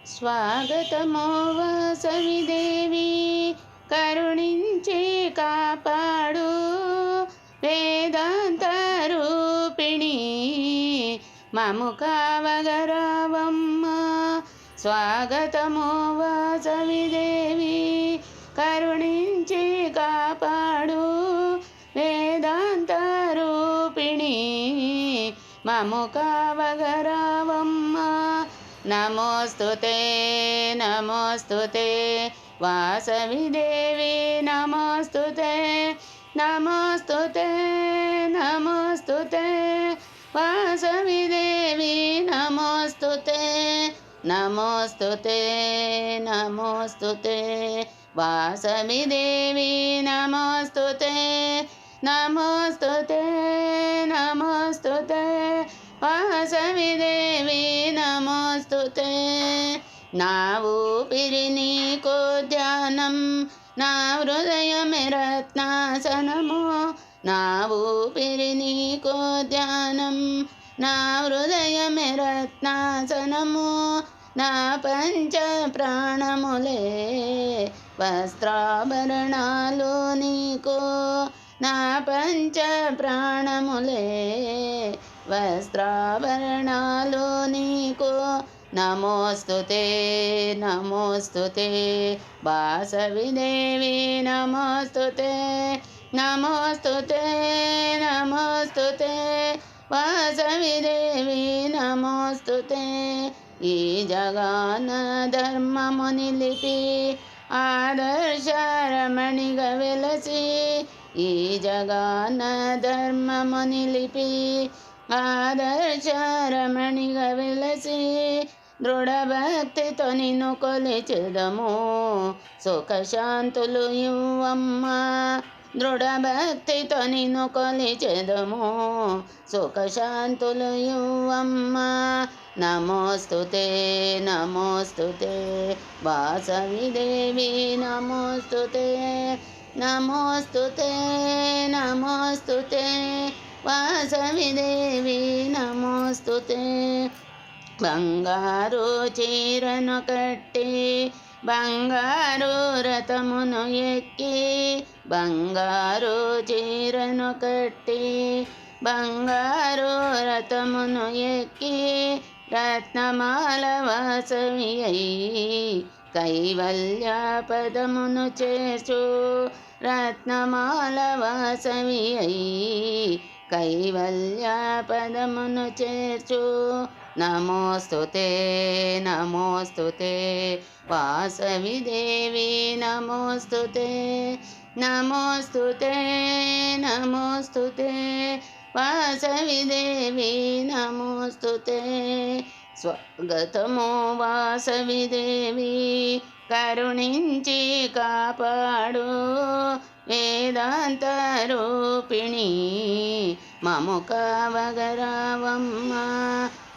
స్వాగతమో వాసవిదేవి కరుణించి కాపాడు వేదాంత రూపిణి మము కావగరావమ్మ. స్వాగతమో వాసవిదేవి కరుణించి కాపాడు వేదాంత రూపిణి మము కావగరావమ్మ. నమోస్తుతే నమోస్తుతే వాసవిదేవి నమోస్తుతే నమోస్తుతే నమోస్తుతే వాసవిదేవి నమోస్తుతే నమోస్తుతే నమోస్తుతే వాసవిదేవి నమోస్తుతే నమోస్తుతే నమోస్తుతే వాసవిదేవి నమోస్తుతే. నా ఊపిరి నీకో ధ్యానం నా హృదయమే రత్నాసనము. నా ఊపిరి నీకో ధ్యానం నా హృదయమే రత్నాసనము. నా పంచ ప్రాణములే వస్త్రాభరణాలు నీకో. నా పంచ ప్రాణములే వస్త్రాభరణాలు నీకో. నమోస్తుతే నమోస్తుతే వాసవిదేవి నమోస్తుతే నమోస్తుతే నమోస్తుతే వాసవిదేవి నమోస్తుతే. ఈ జగాన ధర్మము నిలిపి ఆదర్శరమణిగా వెలసి. ఈ జగాన ధర్మము నిలిపి ఆదర్శరమణిగా వెలసి. దృఢభక్తితో నిన్ను కొలిచెదము సుఖశాంతులు ఇవ్వమ్మ. దృఢభక్తితో నిన్ను కొలిచెదము సుఖశాంతులు ఇవ్వమ్మ. నమోస్తుతే నమోస్తుతే వాసవిదేవి నమోస్తుతే నమోస్తుతే నమోస్తుతే వాసవిదేవి నమోస్తుతే. బంగారు చీరను కట్టి బంగారు రథమును ఎక్కి. బంగారు చీరను కట్టి బంగారు రథమును ఎక్కి. రత్నమాల వాసవి అయి కైవల్య పదమును చేర్చు. రత్నమాల వాసవి అయి కైవల్య పదమును చేర్చు. నమోస్తుతే నమోస్తుతే వాసవిదేవి నమోస్తుతే నమోస్తుతే నమోస్తుతే వాసవిదేవి నమోస్తుతే. స్వాగతమో వాసవిదేవి కరుణించి కాపాడు వేదాంత రూపిణి మము కావగరావమ్మ.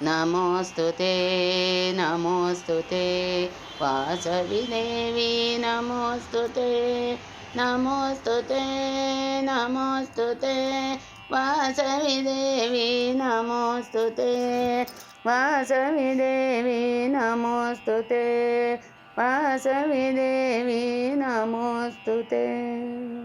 నమోస్తుతే నమోస్తుతే వాసవిదేవి నమోస్తుతే నమోస్తుతే నమోస్తుతే వాసవిదేవి నమోస్తుతే వాసవిదేవి నమోస్తుతే వాసవిదేవి నమోస్తుతే.